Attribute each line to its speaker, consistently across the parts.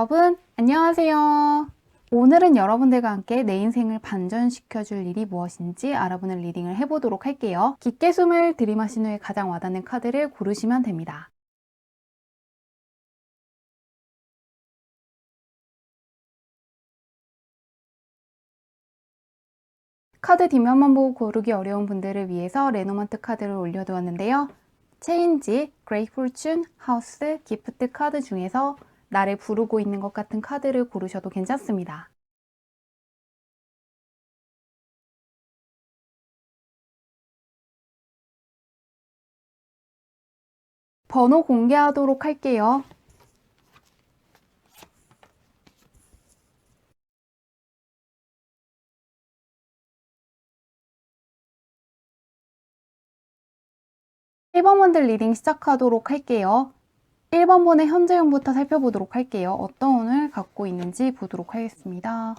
Speaker 1: 여러분, 안녕하세요. 오늘은 여러분들과 함께 내 인생을 반전시켜줄 일이 무엇인지 알아보는 리딩을 해보도록 할게요. 깊게 숨을 들이마신 후에 가장 와닿는 카드를 고르시면 됩니다. 카드 뒷면만 보고 고르기 어려운 분들을 위해서 레노먼트 카드를 올려두었는데요. 체인지, 그레이트 포춘, 하우스, 기프트 카드 중에서 나를 부르고 있는 것 같은 카드를 고르셔도 괜찮습니다. 번호 공개하도록 할게요. (1번) 분들 리딩 시작하도록 할게요. 1번 분의 현재형부터 살펴보도록 할게요. 어떤 운을 갖고 있는지 보도록 하겠습니다.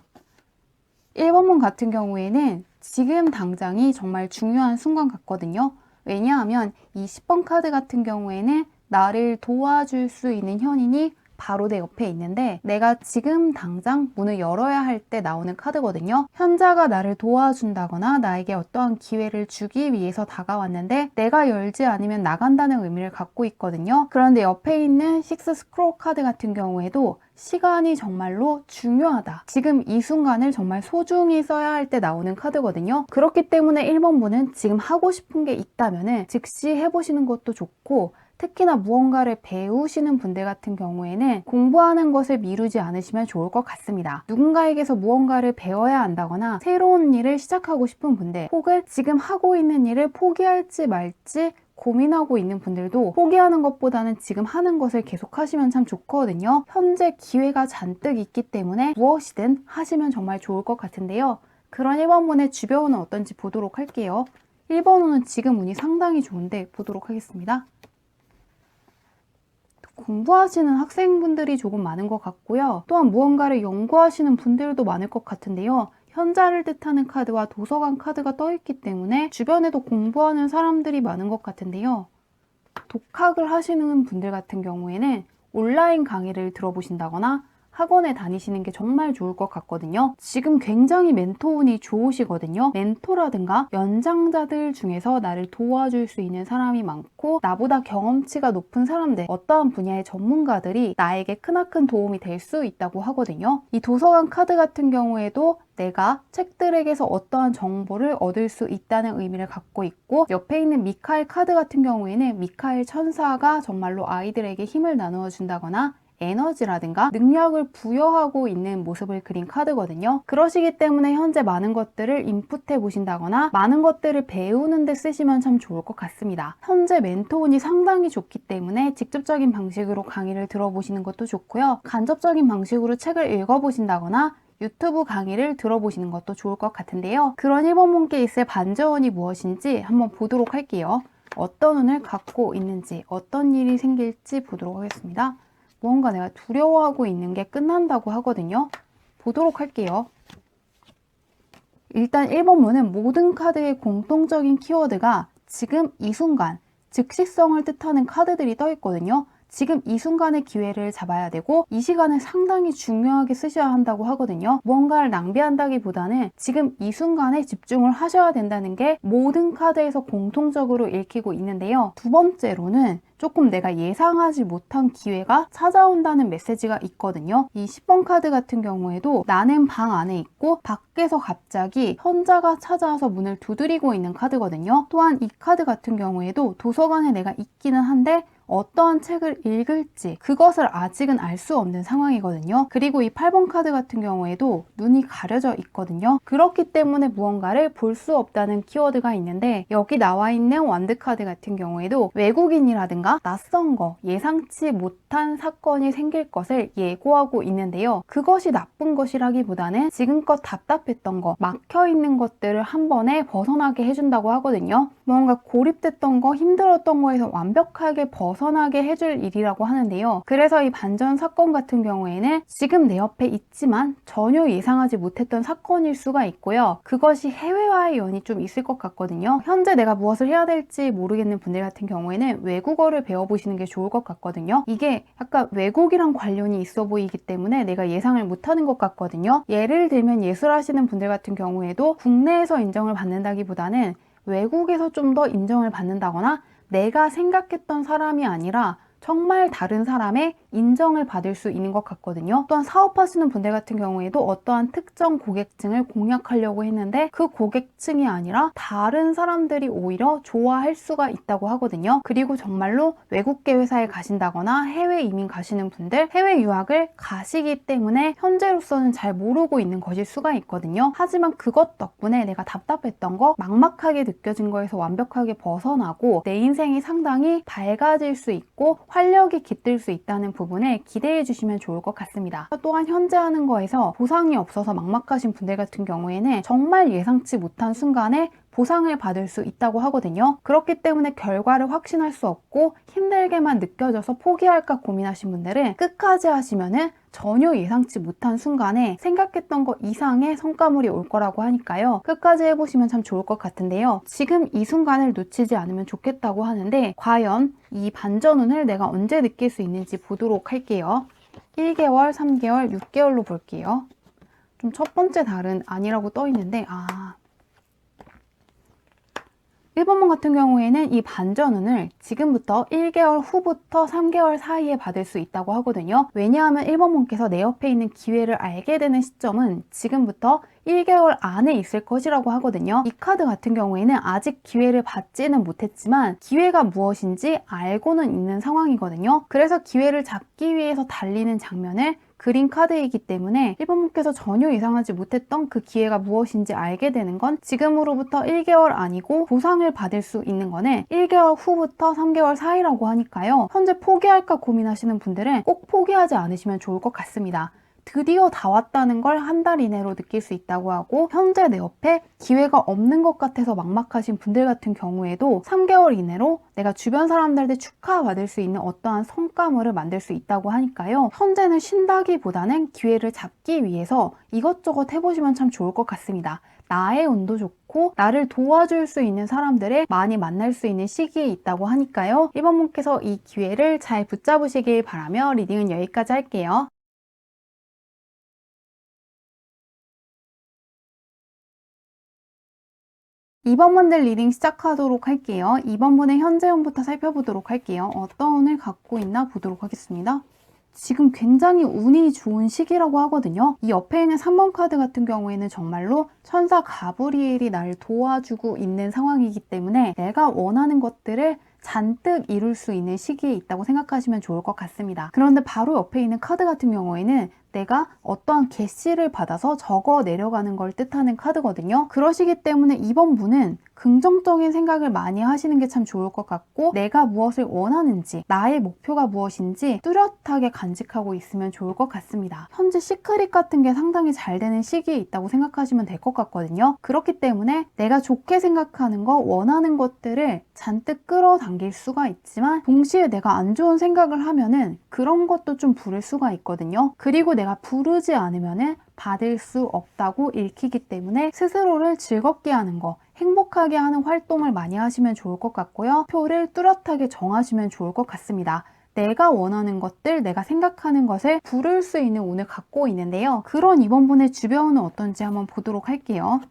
Speaker 1: 1번 분 같은 경우에는 지금 당장이 정말 중요한 순간 같거든요. 왜냐하면 이 10번 카드 같은 경우에는 나를 도와줄 수 있는 현인이 바로 내 옆에 있는데 내가 지금 당장 문을 열어야 할 때 나오는 카드거든요. 현자가 나를 도와준다거나 나에게 어떠한 기회를 주기 위해서 다가왔는데 내가 열지 않으면 나간다는 의미를 갖고 있거든요. 그런데 옆에 있는 식스 스크롤 카드 같은 경우에도 시간이 정말로 중요하다. 지금 이 순간을 정말 소중히 써야 할 때 나오는 카드거든요. 그렇기 때문에 1번 분은 지금 하고 싶은 게 있다면 즉시 해보시는 것도 좋고, 특히나 무언가를 배우시는 분들 같은 경우에는 공부하는 것을 미루지 않으시면 좋을 것 같습니다. 누군가에게서 무언가를 배워야 한다거나 새로운 일을 시작하고 싶은 분들, 혹은 지금 하고 있는 일을 포기할지 말지 고민하고 있는 분들도 포기하는 것보다는 지금 하는 것을 계속 하시면 참 좋거든요. 현재 기회가 잔뜩 있기 때문에 무엇이든 하시면 정말 좋을 것 같은데요. 그런 1번 분의 주변은 어떤지 보도록 할게요. 1번 운은 지금 운이 상당히 좋은데 보도록 하겠습니다. 공부하시는 학생분들이 조금 많은 것 같고요. 또한 무언가를 연구하시는 분들도 많을 것 같은데요. 현자를 뜻하는 카드와 도서관 카드가 떠있기 때문에 주변에도 공부하는 사람들이 많은 것 같은데요. 독학을 하시는 분들 같은 경우에는 온라인 강의를 들어보신다거나 학원에 다니시는 게 정말 좋을 것 같거든요. 지금 굉장히 멘토 운이 좋으시거든요. 멘토라든가 연장자들 중에서 나를 도와줄 수 있는 사람이 많고, 나보다 경험치가 높은 사람들, 어떠한 분야의 전문가들이 나에게 크나큰 도움이 될 수 있다고 하거든요. 이 도서관 카드 같은 경우에도 내가 책들에게서 어떠한 정보를 얻을 수 있다는 의미를 갖고 있고, 옆에 있는 미카엘 카드 같은 경우에는 미카엘 천사가 정말로 아이들에게 힘을 나누어 준다거나 에너지라든가 능력을 부여하고 있는 모습을 그린 카드거든요. 그러시기 때문에 현재 많은 것들을 인풋해 보신다거나 많은 것들을 배우는 데 쓰시면 참 좋을 것 같습니다. 현재 멘토운이 상당히 좋기 때문에 직접적인 방식으로 강의를 들어보시는 것도 좋고요. 간접적인 방식으로 책을 읽어보신다거나 유튜브 강의를 들어보시는 것도 좋을 것 같은데요. 그런 1번 분께 있을 반전이 무엇인지 한번 보도록 할게요. 어떤 운을 갖고 있는지, 어떤 일이 생길지 보도록 하겠습니다. 무언가 내가 두려워하고 있는 게 끝난다고 하거든요. 보도록 할게요. 일단 1번 문은 모든 카드의 공통적인 키워드가 지금 이 순간, 즉시성을 뜻하는 카드들이 떠 있거든요. 지금 이 순간의 기회를 잡아야 되고 이 시간을 상당히 중요하게 쓰셔야 한다고 하거든요. 무언가를 낭비한다기보다는 지금 이 순간에 집중을 하셔야 된다는 게 모든 카드에서 공통적으로 읽히고 있는데요. 두 번째로는 조금 내가 예상하지 못한 기회가 찾아온다는 메시지가 있거든요. 이 10번 카드 같은 경우에도 나는 방 안에 있고 밖에서 갑자기 현자가 찾아와서 문을 두드리고 있는 카드거든요. 또한 이 카드 같은 경우에도 도서관에 내가 있기는 한데 어떠한 책을 읽을지 그것을 아직은 알 수 없는 상황이거든요. 그리고 이 8번 카드 같은 경우에도 눈이 가려져 있거든요. 그렇기 때문에 무언가를 볼 수 없다는 키워드가 있는데, 여기 나와 있는 완드 카드 같은 경우에도 외국인이라든가 낯선 거, 예상치 못한 사건이 생길 것을 예고하고 있는데요. 그것이 나쁜 것이라기보다는 지금껏 답답했던 거, 막혀있는 것들을 한 번에 벗어나게 해준다고 하거든요. 무언가 고립됐던 거, 힘들었던 거에서 완벽하게 벗어 벗어나게 해줄 일이라고 하는데요. 그래서 이 반전 사건 같은 경우에는 지금 내 옆에 있지만 전혀 예상하지 못했던 사건일 수가 있고요. 그것이 해외와의 연이 좀 있을 것 같거든요. 현재 내가 무엇을 해야 될지 모르겠는 분들 같은 경우에는 외국어를 배워보시는 게 좋을 것 같거든요. 이게 약간 외국이랑 관련이 있어 보이기 때문에 내가 예상을 못하는 것 같거든요. 예를 들면 예술하시는 분들 같은 경우에도 국내에서 인정을 받는다기보다는 외국에서 좀 더 인정을 받는다거나 내가 생각했던 사람이 아니라 정말 다른 사람의 인정을 받을 수 있는 것 같거든요. 또한 사업하시는 분들 같은 경우에도 어떠한 특정 고객층을 공략하려고 했는데 그 고객층이 아니라 다른 사람들이 오히려 좋아할 수가 있다고 하거든요. 그리고 정말로 외국계 회사에 가신다거나 해외 이민 가시는 분들, 해외 유학을 가시기 때문에 현재로서는 잘 모르고 있는 것일 수가 있거든요. 하지만 그것 덕분에 내가 답답했던 거, 막막하게 느껴진 거에서 완벽하게 벗어나고 내 인생이 상당히 밝아질 수 있고 활력이 깃들 수 있다는 부분을 기대해 주시면 좋을 것 같습니다. 또한 현재 하는 거에서 보상이 없어서 막막하신 분들 같은 경우에는 정말 예상치 못한 순간에 보상을 받을 수 있다고 하거든요. 그렇기 때문에 결과를 확신할 수 없고 힘들게만 느껴져서 포기할까 고민하신 분들은 끝까지 하시면은 전혀 예상치 못한 순간에 생각했던 것 이상의 성과물이 올 거라고 하니까요. 끝까지 해보시면 참 좋을 것 같은데요. 지금 이 순간을 놓치지 않으면 좋겠다고 하는데 과연 이 반전운을 내가 언제 느낄 수 있는지 보도록 할게요. 1개월, 3개월, 6개월로 볼게요. 좀 첫 번째 달은 아니라고 떠 있는데 1번문 같은 경우에는 이 반전운을 지금부터 1개월 후부터 3개월 사이에 받을 수 있다고 하거든요. 왜냐하면 1번문께서 내 옆에 있는 기회를 알게 되는 시점은 지금부터 1개월 안에 있을 것이라고 하거든요. 이 카드 같은 경우에는 아직 기회를 받지는 못했지만 기회가 무엇인지 알고는 있는 상황이거든요. 그래서 기회를 잡기 위해서 달리는 장면을 그린 카드이기 때문에 1번분께서 전혀 예상하지 못했던 그 기회가 무엇인지 알게 되는 건 지금으로부터 1개월 아니고 보상을 받을 수 있는 거는 1개월 후부터 3개월 사이라고 하니까요. 현재 포기할까 고민하시는 분들은 꼭 포기하지 않으시면 좋을 것 같습니다. 드디어 다 왔다는 걸 한 달 이내로 느낄 수 있다고 하고 현재 내 옆에 기회가 없는 것 같아서 막막하신 분들 같은 경우에도 3개월 이내로 내가 주변 사람들한테 축하받을 수 있는 어떠한 성과물을 만들 수 있다고 하니까요. 현재는 쉰다기보다는 기회를 잡기 위해서 이것저것 해보시면 참 좋을 것 같습니다. 나의 운도 좋고 나를 도와줄 수 있는 사람들을 많이 만날 수 있는 시기에 있다고 하니까요. 1번분께서 이 기회를 잘 붙잡으시길 바라며 리딩은 여기까지 할게요. 2번분들 리딩 시작하도록 할게요. 2번분의 현재 운부터 살펴보도록 할게요. 어떤 운을 갖고 있나 보도록 하겠습니다. 지금 굉장히 운이 좋은 시기라고 하거든요. 이 옆에 있는 3번 카드 같은 경우에는 정말로 천사 가브리엘이 나를 도와주고 있는 상황이기 때문에 내가 원하는 것들을 잔뜩 이룰 수 있는 시기에 있다고 생각하시면 좋을 것 같습니다. 그런데 바로 옆에 있는 카드 같은 경우에는 내가 어떠한 계시를 받아서 적어 내려가는 걸 뜻하는 카드거든요. 그러시기 때문에 이번 분은 긍정적인 생각을 많이 하시는 게 참 좋을 것 같고 내가 무엇을 원하는지 나의 목표가 무엇인지 뚜렷하게 간직하고 있으면 좋을 것 같습니다. 현재 시크릿 같은 게 상당히 잘 되는 시기에 있다고 생각하시면 될 것 같거든요. 그렇기 때문에 내가 좋게 생각하는 거 원하는 것들을 잔뜩 끌어당길 수가 있지만 동시에 내가 안 좋은 생각을 하면은 그런 것도 좀 부를 수가 있거든요. 그리고 내가 부르지 않으면은 받을 수 없다고 읽히기 때문에 스스로를 즐겁게 하는 거, 행복하게 하는 활동을 많이 하시면 좋을 것 같고요. 표를 뚜렷하게 정하시면 좋을 것 같습니다. 내가 원하는 것들, 내가 생각하는 것을 부를 수 있는 운을 갖고 있는데요. 그런 이번 분의 주변은 어떤지 한번 보도록 할게요.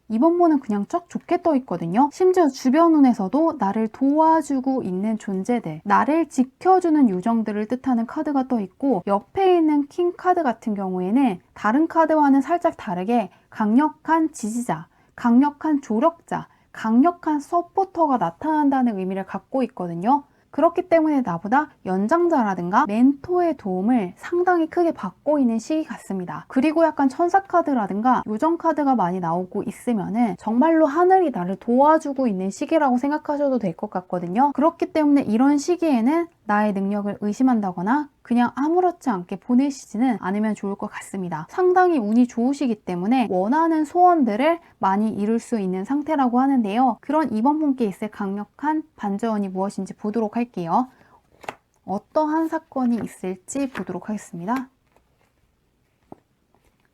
Speaker 1: 이번 분은 그냥 쫙 좋게 떠 있거든요. 심지어 주변 운에서도 나를 도와주고 있는 존재들, 나를 지켜주는 요정들을 뜻하는 카드가 떠 있고 옆에 있는 킹 카드 같은 경우에는 다른 카드와는 살짝 다르게 강력한 지지자, 강력한 조력자, 강력한 서포터가 나타난다는 의미를 갖고 있거든요. 그렇기 때문에 나보다 연장자라든가 멘토의 도움을 상당히 크게 받고 있는 시기 같습니다. 그리고 약간 천사 카드라든가 요정 카드가 많이 나오고 있으면은 정말로 하늘이 나를 도와주고 있는 시기라고 생각하셔도 될 것 같거든요. 그렇기 때문에 이런 시기에는 나의 능력을 의심한다거나 그냥 아무렇지 않게 보내시지는 않으면 좋을 것 같습니다. 상당히 운이 좋으시기 때문에 원하는 소원들을 많이 이룰 수 있는 상태라고 하는데요. 그런 이번 분께 있을 강력한 반전이 무엇인지 보도록 할게요. 어떠한 사건이 있을지 보도록 하겠습니다.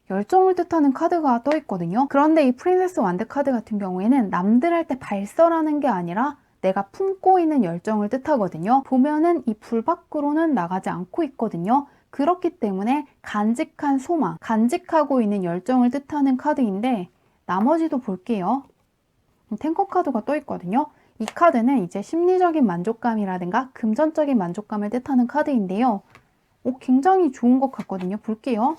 Speaker 1: 열정을 뜻하는 카드가 떠 있거든요. 그런데 이 프린세스 완드 카드 같은 경우에는 남들한테 발설하는 게 아니라 내가 품고 있는 열정을 뜻하거든요. 보면은 이 불 밖으로는 나가지 않고 있거든요. 그렇기 때문에 간직한 소망, 간직하고 있는 열정을 뜻하는 카드인데 나머지도 볼게요. 탱커 카드가 떠 있거든요. 이 카드는 이제 심리적인 만족감이라든가 금전적인 만족감을 뜻하는 카드인데요. 굉장히 좋은 것 같거든요. 볼게요.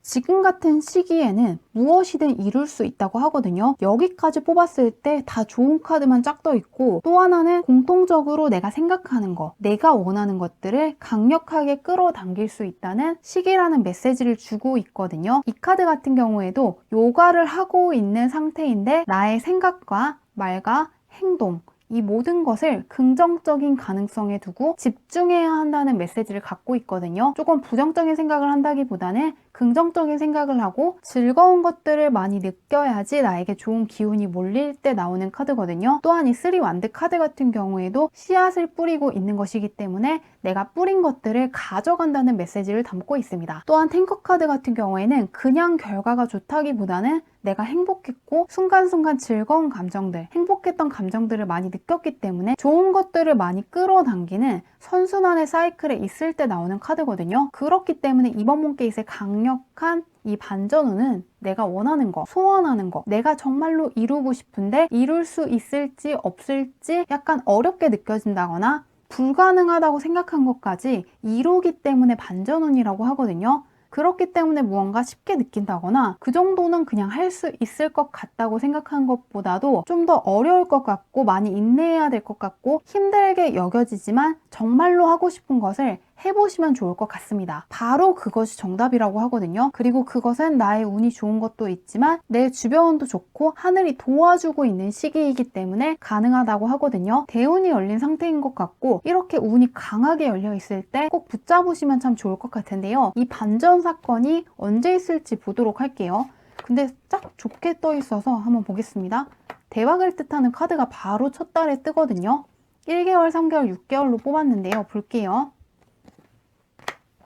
Speaker 1: 지금 같은 시기에는 무엇이든 이룰 수 있다고 하거든요. 여기까지 뽑았을 때 다 좋은 카드만 쫙 떠 있고, 또 하나는 공통적으로 내가 생각하는 것, 내가 원하는 것들을 강력하게 끌어당길 수 있다는 시기라는 메시지를 주고 있거든요. 이 카드 같은 경우에도 요가를 하고 있는 상태인데 나의 생각과 말과 행동, 이 모든 것을 긍정적인 가능성에 두고 집중해야 한다는 메시지를 갖고 있거든요. 조금 부정적인 생각을 한다기보다는 긍정적인 생각을 하고 즐거운 것들을 많이 느껴야지 나에게 좋은 기운이 몰릴 때 나오는 카드거든요. 또한 이 3 완드 카드 같은 경우에도 씨앗을 뿌리고 있는 것이기 때문에 내가 뿌린 것들을 가져간다는 메시지를 담고 있습니다. 또한 탱커 카드 같은 경우에는 그냥 결과가 좋다기보다는 내가 행복했고 순간순간 즐거운 감정들, 행복했던 감정들을 많이 느꼈기 때문에 좋은 것들을 많이 끌어당기는 선순환의 사이클에 있을 때 나오는 카드거든요. 그렇기 때문에 이번 몬케이스의 강력한 이 반전운은 내가 원하는 거, 소원하는 거, 내가 정말로 이루고 싶은데 이룰 수 있을지 없을지 약간 어렵게 느껴진다거나 불가능하다고 생각한 것까지 이루기 때문에 반전운이라고 하거든요. 그렇기 때문에 무언가 쉽게 느낀다거나 그 정도는 그냥 할 수 있을 것 같다고 생각한 것보다도 좀 더 어려울 것 같고 많이 인내해야 될 것 같고 힘들게 여겨지지만 정말로 하고 싶은 것을 해보시면 좋을 것 같습니다. 바로 그것이 정답이라고 하거든요. 그리고 그것은 나의 운이 좋은 것도 있지만 내 주변도 좋고 하늘이 도와주고 있는 시기이기 때문에 가능하다고 하거든요. 대운이 열린 상태인 것 같고 이렇게 운이 강하게 열려 있을 때 꼭 붙잡으시면 참 좋을 것 같은데요. 이 반전 사건이 언제 있을지 보도록 할게요. 근데 딱 좋게 떠 있어서 한번 보겠습니다. 대박을 뜻하는 카드가 바로 첫 달에 뜨거든요. 1개월, 3개월, 6개월로 뽑았는데요. 볼게요.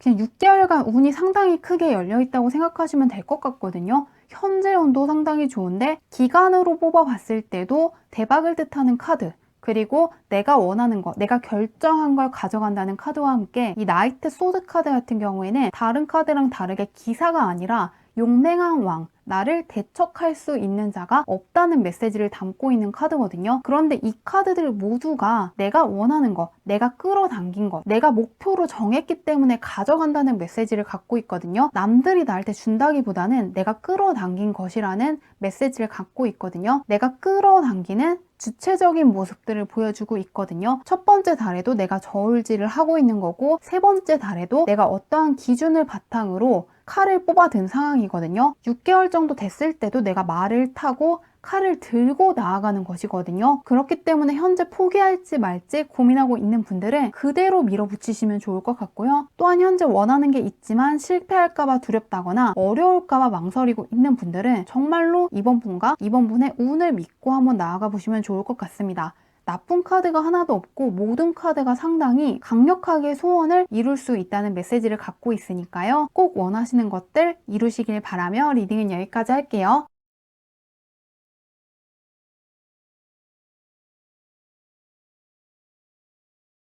Speaker 1: 그냥 6개월간 운이 상당히 크게 열려있다고 생각하시면 될 것 같거든요. 현재 운도 상당히 좋은데 기간으로 뽑아봤을 때도 대박을 뜻하는 카드, 그리고 내가 원하는 거, 내가 결정한 걸 가져간다는 카드와 함께 이 나이트 소드 카드 같은 경우에는 다른 카드랑 다르게 기사가 아니라 용맹한 왕, 나를 대척할 수 있는 자가 없다는 메시지를 담고 있는 카드거든요. 그런데 이 카드들 모두가 내가 원하는 것, 내가 끌어당긴 것, 내가 목표로 정했기 때문에 가져간다는 메시지를 갖고 있거든요. 남들이 나한테 준다기보다는 내가 끌어당긴 것이라는 메시지를 갖고 있거든요. 내가 끌어당기는 주체적인 모습들을 보여주고 있거든요. 첫 번째 달에도 내가 저울질을 하고 있는 거고, 세 번째 달에도 내가 어떠한 기준을 바탕으로 칼을 뽑아든 상황이거든요. 6개월 정도 됐을 때도 내가 말을 타고 칼을 들고 나아가는 것이거든요. 그렇기 때문에 현재 포기할지 말지 고민하고 있는 분들은 그대로 밀어붙이시면 좋을 것 같고요. 또한 현재 원하는 게 있지만 실패할까봐 두렵다거나 어려울까봐 망설이고 있는 분들은 정말로 이번 분의 운을 믿고 한번 나아가 보시면 좋을 것 같습니다. 나쁜 카드가 하나도 없고 모든 카드가 상당히 강력하게 소원을 이룰 수 있다는 메시지를 갖고 있으니까요. 꼭 원하시는 것들 이루시길 바라며 리딩은 여기까지 할게요.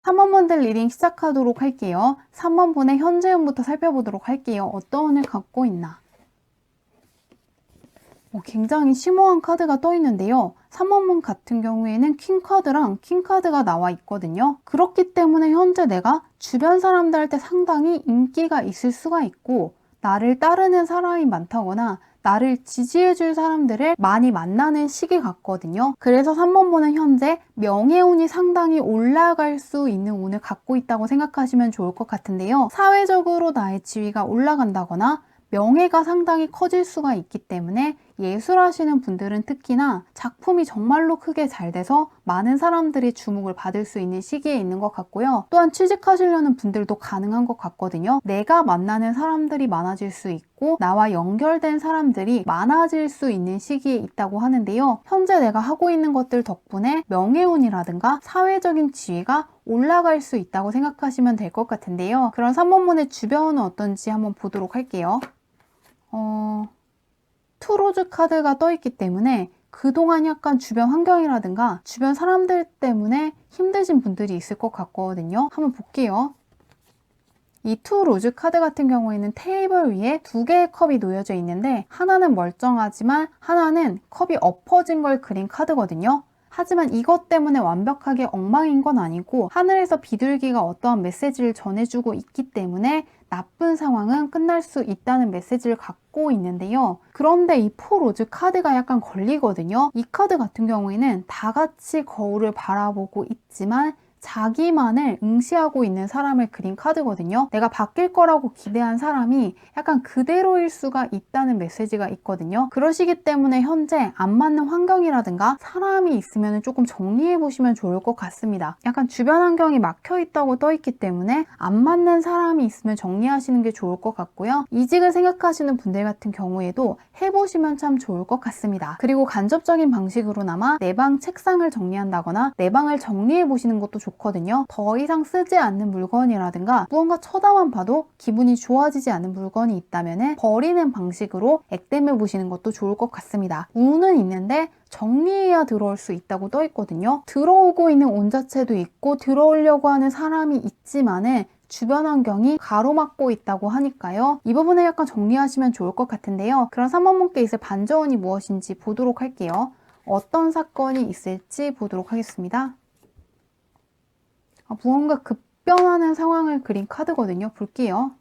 Speaker 1: 3번분들 리딩 시작하도록 할게요. 3번분의 현재 운부터 살펴보도록 할게요. 어떤 운을 갖고 있나? 굉장히 심오한 카드가 떠 있는데요. 3번분 같은 경우에는 퀸카드랑 킹카드가 나와 있거든요. 그렇기 때문에 현재 내가 주변 사람들한테 상당히 인기가 있을 수가 있고 나를 따르는 사람이 많다거나 나를 지지해줄 사람들을 많이 만나는 시기 같거든요. 그래서 3번분은 현재 명예운이 상당히 올라갈 수 있는 운을 갖고 있다고 생각하시면 좋을 것 같은데요. 사회적으로 나의 지위가 올라간다거나 명예가 상당히 커질 수가 있기 때문에 예술하시는 분들은 특히나 작품이 정말로 크게 잘 돼서 많은 사람들이 주목을 받을 수 있는 시기에 있는 것 같고요. 또한 취직하시려는 분들도 가능한 것 같거든요. 내가 만나는 사람들이 많아질 수 있고 나와 연결된 사람들이 많아질 수 있는 시기에 있다고 하는데요. 현재 내가 하고 있는 것들 덕분에 명예운이라든가 사회적인 지위가 올라갈 수 있다고 생각하시면 될 것 같은데요. 그럼 3번문의 주변은 어떤지 한번 보도록 할게요. 투로즈 카드가 떠있기 때문에 그동안 약간 주변 환경이라든가 주변 사람들 때문에 힘드신 분들이 있을 것 같거든요. 한번 볼게요. 이 투 로즈 카드 같은 경우에는 테이블 위에 두 개의 컵이 놓여져 있는데 하나는 멀쩡하지만 하나는 컵이 엎어진 걸 그린 카드거든요. 하지만 이것 때문에 완벽하게 엉망인 건 아니고 하늘에서 비둘기가 어떠한 메시지를 전해주고 있기 때문에 나쁜 상황은 끝날 수 있다는 메시지를 갖고 있는데요. 그런데 이 포 로즈 카드가 약간 걸리거든요. 이 카드 같은 경우에는 다 같이 거울을 바라보고 있지만 자기만을 응시하고 있는 사람을 그린 카드거든요. 내가 바뀔 거라고 기대한 사람이 약간 그대로일 수가 있다는 메시지가 있거든요. 그러시기 때문에 현재 안 맞는 환경이라든가 사람이 있으면 조금 정리해 보시면 좋을 것 같습니다. 약간 주변 환경이 막혀 있다고 떠 있기 때문에 안 맞는 사람이 있으면 정리하시는 게 좋을 것 같고요. 이직을 생각하시는 분들 같은 경우에도 해보시면 참 좋을 것 같습니다. 그리고 간접적인 방식으로나마 내 방 책상을 정리한다거나 내 방을 정리해 보시는 것도 좋거든요. 더 이상 쓰지 않는 물건이라든가 무언가 쳐다만 봐도 기분이 좋아지지 않는 물건이 있다면 버리는 방식으로 액땜해 보시는 것도 좋을 것 같습니다. 운은 있는데 정리해야 들어올 수 있다고 떠 있거든요. 들어오고 있는 운 자체도 있고 들어오려고 하는 사람이 있지만은 주변 환경이 가로막고 있다고 하니까요. 이 부분을 약간 정리하시면 좋을 것 같은데요. 그럼 3번 문께 있을 반전이 무엇인지 보도록 할게요. 어떤 사건이 있을지 보도록 하겠습니다. 무언가 급변하는 상황을 그린 카드거든요. 볼게요.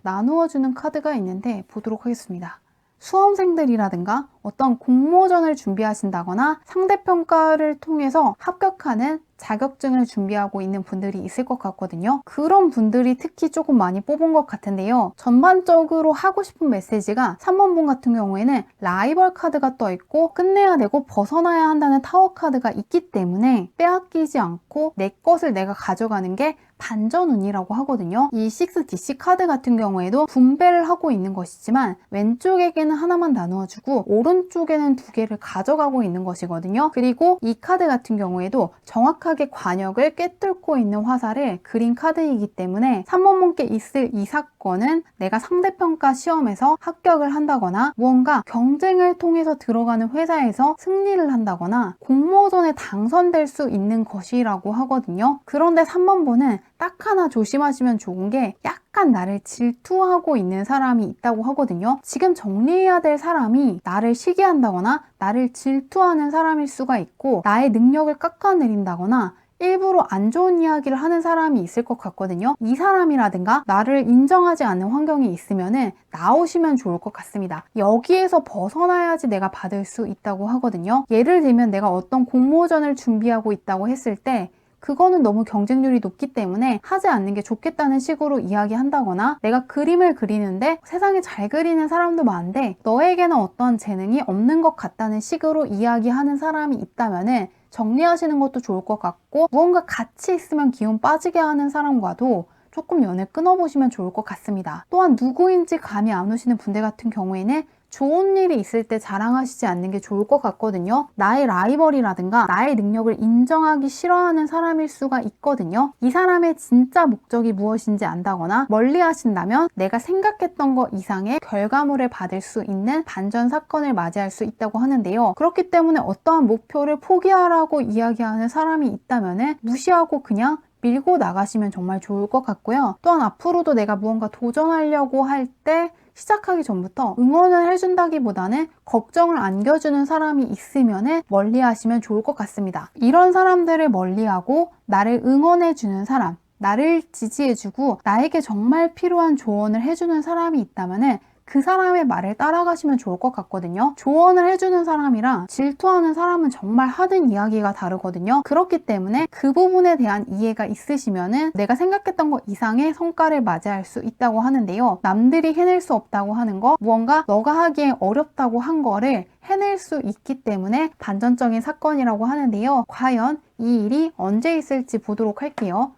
Speaker 1: 나누어주는 카드가 있는데 보도록 하겠습니다. 수험생들이라든가 어떤 공모전을 준비하신다거나 상대평가를 통해서 합격하는 자격증을 준비하고 있는 분들이 있을 것 같거든요. 그런 분들이 특히 조금 많이 뽑은 것 같은데요. 전반적으로 하고 싶은 메시지가 3번분 같은 경우에는 라이벌 카드가 떠 있고 끝내야 되고 벗어나야 한다는 타워 카드가 있기 때문에 빼앗기지 않고 내 것을 내가 가져가는 게 반전운이라고 하거든요. 이 6DC 카드 같은 경우에도 분배를 하고 있는 것이지만 왼쪽에게는 하나만 나누어주고 오른쪽에는 두 개를 가져가고 있는 것이거든요. 그리고 이 카드 같은 경우에도 정확하게 관역을 꿰뚫고 있는 화살을 그린 카드이기 때문에 3번 문께 있을 이 사건은 내가 상대평가 시험에서 합격을 한다거나 무언가 경쟁을 통해서 들어가는 회사에서 승리를 한다거나 공모전에 당선될 수 있는 것이라고 하거든요. 그런데 3번분은 딱 하나 조심하시면 좋은 게 약간 나를 질투하고 있는 사람이 있다고 하거든요. 지금 정리해야 될 사람이 나를 시기한다거나 나를 질투하는 사람일 수가 있고 나의 능력을 깎아내린다거나 일부러 안 좋은 이야기를 하는 사람이 있을 것 같거든요. 이 사람이라든가 나를 인정하지 않는 환경이 있으면 나오시면 좋을 것 같습니다. 여기에서 벗어나야지 내가 받을 수 있다고 하거든요. 예를 들면 내가 어떤 공모전을 준비하고 있다고 했을 때 그거는 너무 경쟁률이 높기 때문에 하지 않는 게 좋겠다는 식으로 이야기한다거나 내가 그림을 그리는데 세상에 잘 그리는 사람도 많은데 너에게는 어떤 재능이 없는 것 같다는 식으로 이야기하는 사람이 있다면 정리하시는 것도 좋을 것 같고 무언가 같이 있으면 기운 빠지게 하는 사람과도 조금 연을 끊어보시면 좋을 것 같습니다. 또한 누구인지 감이 안 오시는 분들 같은 경우에는 좋은 일이 있을 때 자랑하시지 않는 게 좋을 것 같거든요. 나의 라이벌이라든가 나의 능력을 인정하기 싫어하는 사람일 수가 있거든요. 이 사람의 진짜 목적이 무엇인지 안다거나 멀리 하신다면 내가 생각했던 것 이상의 결과물을 받을 수 있는 반전 사건을 맞이할 수 있다고 하는데요. 그렇기 때문에 어떠한 목표를 포기하라고 이야기하는 사람이 있다면 무시하고 그냥 밀고 나가시면 정말 좋을 것 같고요. 또한 앞으로도 내가 무언가 도전하려고 할 때 시작하기 전부터 응원을 해준다기보다는 걱정을 안겨주는 사람이 있으면 멀리 하시면 좋을 것 같습니다. 이런 사람들을 멀리하고 나를 응원해주는 사람, 나를 지지해주고 나에게 정말 필요한 조언을 해주는 사람이 있다면 그 사람의 말을 따라가시면 좋을 것 같거든요. 조언을 해주는 사람이랑 질투하는 사람은 정말 하는 이야기가 다르거든요. 그렇기 때문에 그 부분에 대한 이해가 있으시면은 내가 생각했던 것 이상의 성과를 맞이할 수 있다고 하는데요. 남들이 해낼 수 없다고 하는 거, 무언가 너가 하기에 어렵다고 한 거를 해낼 수 있기 때문에 반전적인 사건이라고 하는데요. 과연 이 일이 언제 있을지 보도록 할게요.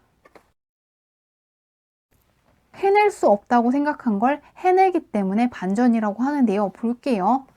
Speaker 1: 해낼 수 없다고 생각한 걸 해내기 때문에 반전이라고 하는데요. 볼게요.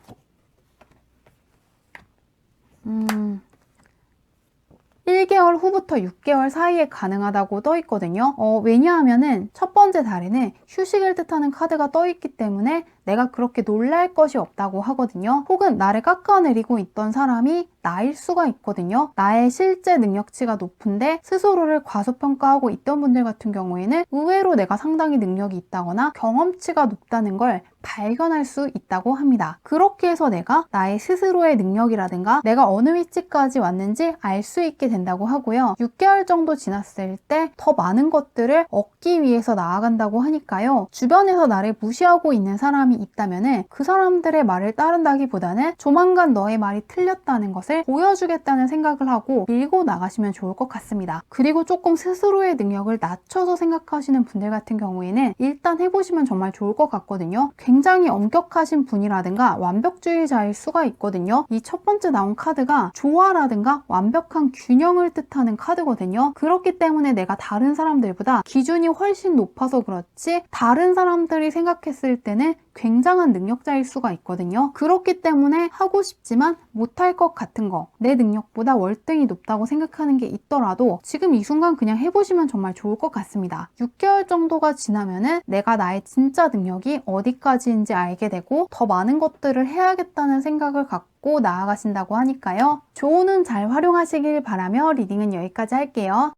Speaker 1: 1개월 후부터 6개월 사이에 가능하다고 떠 있거든요. 왜냐하면은 첫 번째 달에는 휴식을 뜻하는 카드가 떠 있기 때문에 내가 그렇게 놀랄 것이 없다고 하거든요. 혹은 나를 깎아내리고 있던 사람이 나일 수가 있거든요. 나의 실제 능력치가 높은데 스스로를 과소평가하고 있던 분들 같은 경우에는 의외로 내가 상당히 능력이 있다거나 경험치가 높다는 걸 발견할 수 있다고 합니다. 그렇게 해서 내가 나의 스스로의 능력이라든가 내가 어느 위치까지 왔는지 알 수 있게 된다고 하고요. 6개월 정도 지났을 때 더 많은 것들을 얻기 위해서 나아간다고 하니까요. 주변에서 나를 무시하고 있는 사람이 있다면은 그 사람들의 말을 따른다기보다는 조만간 너의 말이 틀렸다는 것을 보여주겠다는 생각을 하고 밀고 나가시면 좋을 것 같습니다. 그리고 조금 스스로의 능력을 낮춰서 생각하시는 분들 같은 경우에는 일단 해보시면 정말 좋을 것 같거든요. 굉장히 엄격하신 분이라든가 완벽주의자일 수가 있거든요. 이 첫 번째 나온 카드가 조화라든가 완벽한 균형을 뜻하는 카드거든요. 그렇기 때문에 내가 다른 사람들보다 기준이 훨씬 높아서 그렇지 다른 사람들이 생각했을 때는 굉장한 능력자일 수가 있거든요. 그렇기 때문에 하고 싶지만 못할 것 같은 거, 내 능력보다 월등히 높다고 생각하는 게 있더라도 지금 이 순간 그냥 해보시면 정말 좋을 것 같습니다. 6개월 정도가 지나면은 내가 나의 진짜 능력이 어디까지인지 알게 되고 더 많은 것들을 해야겠다는 생각을 갖고 나아가신다고 하니까요. 조언은 잘 활용하시길 바라며 리딩은 여기까지 할게요.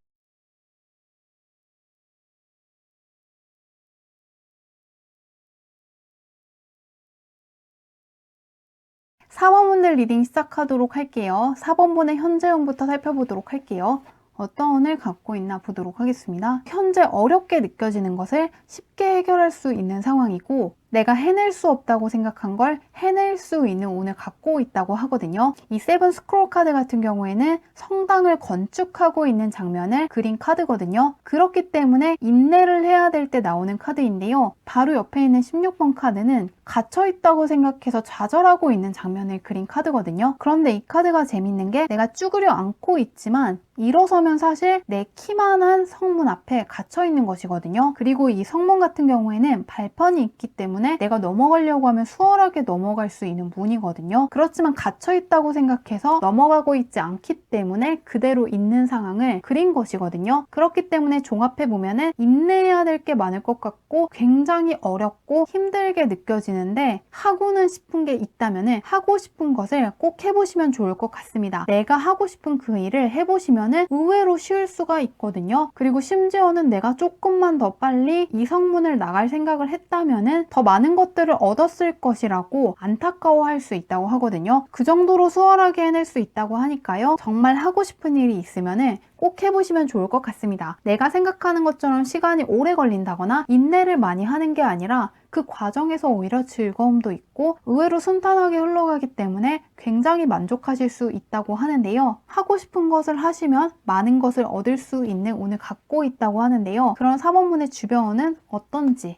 Speaker 1: 4번분들 리딩 시작하도록 할게요. 4번분의 현재운부터 살펴보도록 할게요. 어떤 운을 갖고 있나 보도록 하겠습니다. 현재 어렵게 느껴지는 것을 쉽게 해결할 수 있는 상황이고 내가 해낼 수 없다고 생각한 걸 해낼 수 있는 운을 갖고 있다고 하거든요. 이 세븐 스크롤 카드 같은 경우에는 성당을 건축하고 있는 장면을 그린 카드거든요. 그렇기 때문에 인내를 해야 될 때 나오는 카드인데요. 바로 옆에 있는 16번 카드는 갇혀있다고 생각해서 좌절하고 있는 장면을 그린 카드거든요. 그런데 이 카드가 재밌는 게 내가 쭈그려 앉고 있지만 일어서면 사실 내 키만한 성문 앞에 갇혀있는 것이거든요. 그리고 이 성문 같은 경우에는 발판이 있기 때문에 내가 넘어가려고 하면 수월하게 넘어갈 수 있는 문이거든요. 그렇지만 갇혀있다고 생각해서 넘어가고 있지 않기 때문에 그대로 있는 상황을 그린 것이거든요. 그렇기 때문에 종합해보면은 인내해야 될 게 많을 것 같고 굉장히 어렵고 힘들게 느껴지는데 하고는 싶은 게 있다면은 하고 싶은 것을 꼭 해보시면 좋을 것 같습니다. 내가 하고 싶은 그 일을 해보시면은 의외로 쉬울 수가 있거든요. 그리고 심지어는 내가 조금만 더 빨리 이 성문을 나갈 생각을 했다면은 더 많은 것들을 얻었을 것이라고 안타까워할 수 있다고 하거든요. 그 정도로 수월하게 해낼 수 있다고 하니까요. 정말 하고 싶은 일이 있으면은 꼭 해보시면 좋을 것 같습니다. 내가 생각하는 것처럼 시간이 오래 걸린다거나 인내를 많이 하는 게 아니라 그 과정에서 오히려 즐거움도 있고 의외로 순탄하게 흘러가기 때문에 굉장히 만족하실 수 있다고 하는데요. 하고 싶은 것을 하시면 많은 것을 얻을 수 있는 운을 갖고 있다고 하는데요. 그런 4번문의 주변은 어떤지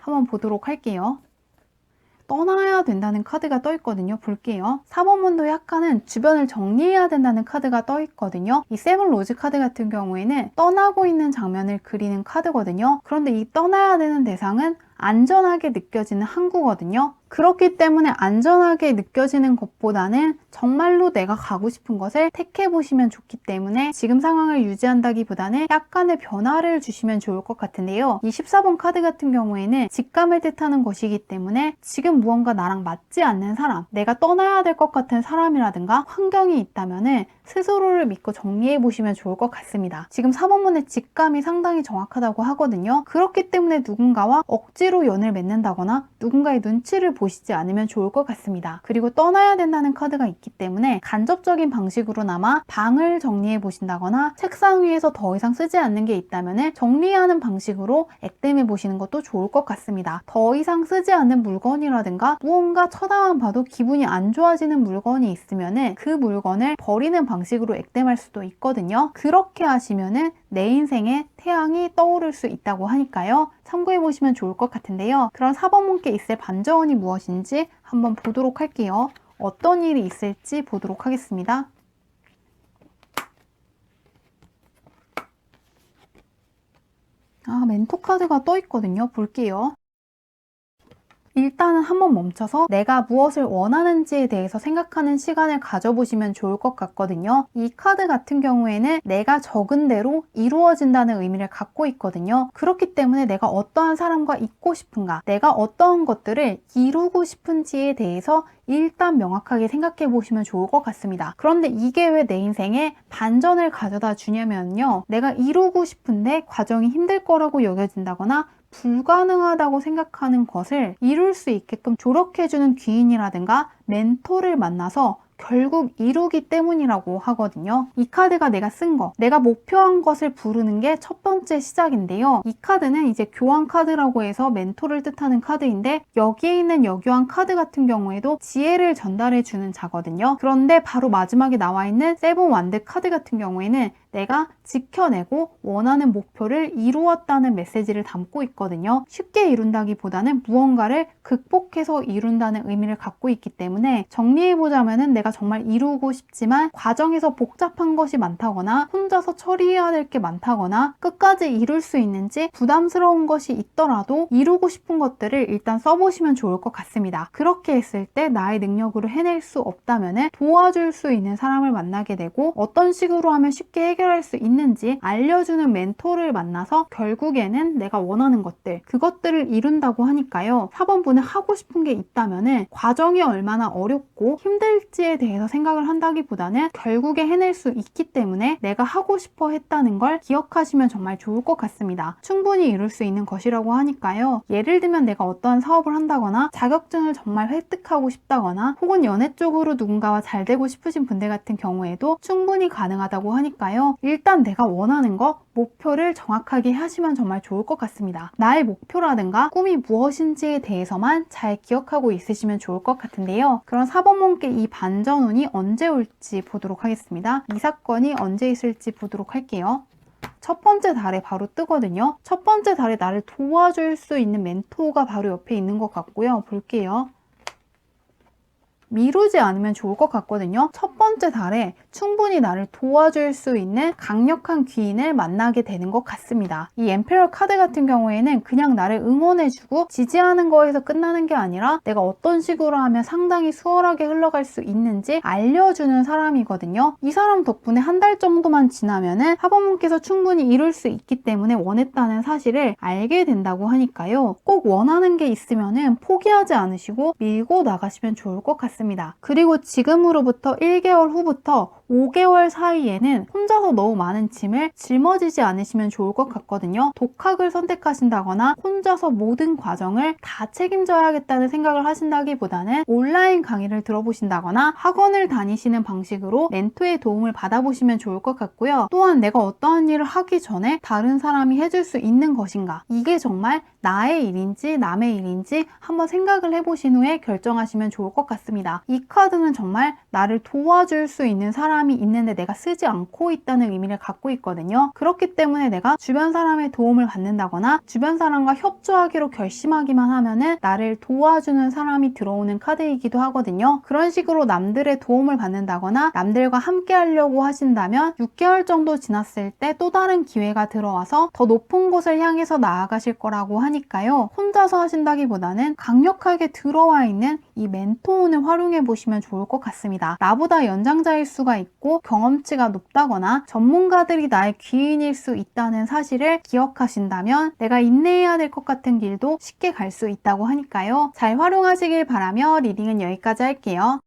Speaker 1: 한번 보도록 할게요. 떠나야 된다는 카드가 떠 있거든요. 볼게요. 4번문도 약간은 주변을 정리해야 된다는 카드가 떠 있거든요. 이 세븐 로즈 카드 같은 경우에는 떠나고 있는 장면을 그리는 카드거든요. 그런데 이 떠나야 되는 대상은 안전하게 느껴지는 항구거든요. 그렇기 때문에 안전하게 느껴지는 것보다는 정말로 내가 가고 싶은 것을 택해보시면 좋기 때문에 지금 상황을 유지한다기보다는 약간의 변화를 주시면 좋을 것 같은데요. 이 14번 카드 같은 경우에는 직감을 뜻하는 것이기 때문에 지금 무언가 나랑 맞지 않는 사람, 내가 떠나야 될 것 같은 사람이라든가 환경이 있다면 스스로를 믿고 정리해보시면 좋을 것 같습니다. 지금 4번문의 직감이 상당히 정확하다고 하거든요. 그렇기 때문에 누군가와 억지로 연을 맺는다거나 누군가의 눈치를 보시지 않으면 좋을 것 같습니다. 그리고 떠나야 된다는 카드가 있기 때문에 간접적인 방식으로나마 방을 정리해 보신다거나 책상 위에서 더 이상 쓰지 않는 게 있다면 정리하는 방식으로 액땜해 보시는 것도 좋을 것 같습니다. 더 이상 쓰지 않는 물건이라든가 무언가 쳐다만 봐도 기분이 안 좋아지는 물건이 있으면 그 물건을 버리는 방식으로 액땜할 수도 있거든요. 그렇게 하시면 내 인생에 태양이 떠오를 수 있다고 하니까요. 참고해 보시면 좋을 것 같은데요. 그럼 4번 문께 있을 반전이 무엇인지 한번 보도록 할게요. 어떤 일이 있을지 보도록 하겠습니다. 멘토 카드가 떠 있거든요. 볼게요. 일단은 한번 멈춰서 내가 무엇을 원하는지에 대해서 생각하는 시간을 가져보시면 좋을 것 같거든요. 이 카드 같은 경우에는 내가 적은 대로 이루어진다는 의미를 갖고 있거든요. 그렇기 때문에 내가 어떠한 사람과 있고 싶은가, 내가 어떠한 것들을 이루고 싶은지에 대해서 일단 명확하게 생각해 보시면 좋을 것 같습니다. 그런데 이게 왜 내 인생에 반전을 가져다 주냐면요. 내가 이루고 싶은데 과정이 힘들 거라고 여겨진다거나 불가능하다고 생각하는 것을 이룰 수 있게끔 조력해주는 귀인이라든가 멘토를 만나서 결국 이루기 때문이라고 하거든요. 이 카드가 내가 쓴 거, 내가 목표한 것을 부르는 게 첫 번째 시작인데요. 이 카드는 이제 교환 카드라고 해서 멘토를 뜻하는 카드인데 여기에 있는 여교환 카드 같은 경우에도 지혜를 전달해 주는 자거든요. 그런데 바로 마지막에 나와 있는 세븐 완드 카드 같은 경우에는 내가 지켜내고 원하는 목표를 이루었다는 메시지를 담고 있거든요. 쉽게 이룬다기보다는 무언가를 극복해서 이룬다는 의미를 갖고 있기 때문에 정리해보자면 내가 정말 이루고 싶지만 과정에서 복잡한 것이 많다거나 혼자서 처리해야 될 게 많다거나 끝까지 이룰 수 있는지 부담스러운 것이 있더라도 이루고 싶은 것들을 일단 써보시면 좋을 것 같습니다. 그렇게 했을 때 나의 능력으로 해낼 수 없다면 도와줄 수 있는 사람을 만나게 되고 어떤 식으로 하면 쉽게 해결할 수 있는지 알려주는 멘토를 만나서 결국에는 내가 원하는 것들, 그것들을 이룬다고 하니까요. 4번분은 하고 싶은 게 있다면 과정이 얼마나 어렵고 힘들지에 대해서 생각을 한다기보다는 결국에 해낼 수 있기 때문에 내가 하고 싶어 했다는 걸 기억하시면 정말 좋을 것 같습니다. 충분히 이룰 수 있는 것이라고 하니까요. 예를 들면 내가 어떠한 사업을 한다거나 자격증을 정말 획득하고 싶다거나 혹은 연애 쪽으로 누군가와 잘 되고 싶으신 분들 같은 경우에도 충분히 가능하다고 하니까요. 일단 내가 원하는 거, 목표를 정확하게 하시면 정말 좋을 것 같습니다. 나의 목표라든가 꿈이 무엇인지에 대해서만 잘 기억하고 있으시면 좋을 것 같은데요. 그럼 4번 문께 이 반전운이 언제 올지 보도록 하겠습니다. 이 사건이 언제 있을지 보도록 할게요. 첫 번째 달에 바로 뜨거든요. 첫 번째 달에 나를 도와줄 수 있는 멘토가 바로 옆에 있는 것 같고요. 볼게요. 미루지 않으면 좋을 것 같거든요. 첫 번째 달에 충분히 나를 도와줄 수 있는 강력한 귀인을 만나게 되는 것 같습니다. 이 엠페러 카드 같은 경우에는 그냥 나를 응원해주고 지지하는 거에서 끝나는 게 아니라 내가 어떤 식으로 하면 상당히 수월하게 흘러갈 수 있는지 알려주는 사람이거든요. 이 사람 덕분에 한 달 정도만 지나면은 하버문께서 충분히 이룰 수 있기 때문에 원했다는 사실을 알게 된다고 하니까요. 꼭 원하는 게 있으면은 포기하지 않으시고 밀고 나가시면 좋을 것 같습니다. 그리고 지금으로부터 1개월 후부터 5개월 사이에는 혼자서 너무 많은 짐을 짊어지지 않으시면 좋을 것 같거든요. 독학을 선택하신다거나 혼자서 모든 과정을 다 책임져야겠다는 생각을 하신다기보다는 온라인 강의를 들어보신다거나 학원을 다니시는 방식으로 멘토의 도움을 받아보시면 좋을 것 같고요. 또한 내가 어떠한 일을 하기 전에 다른 사람이 해줄 수 있는 것인가, 이게 정말 나의 일인지 남의 일인지 한번 생각을 해보신 후에 결정하시면 좋을 것 같습니다. 이 카드는 정말 나를 도와줄 수 있는 사람이 있는데 내가 쓰지 않고 있다는 의미를 갖고 있거든요. 그렇기 때문에 내가 주변 사람의 도움을 받는다거나 주변 사람과 협조하기로 결심하기만 하면은 나를 도와주는 사람이 들어오는 카드이기도 하거든요. 그런 식으로 남들의 도움을 받는다거나 남들과 함께 하려고 하신다면 6개월 정도 지났을 때 또 다른 기회가 들어와서 더 높은 곳을 향해서 나아가실 거라고 하니까요. 혼자서 하신다기보다는 강력하게 들어와 있는 이 멘토운을 활용해 보시면 좋을 것 같습니다. 나보다 연장자일 수가 있고 경험치가 높다거나 전문가들이 나의 귀인일 수 있다는 사실을 기억하신다면 내가 인내해야 될 것 같은 길도 쉽게 갈 수 있다고 하니까요. 잘 활용하시길 바라며 리딩은 여기까지 할게요.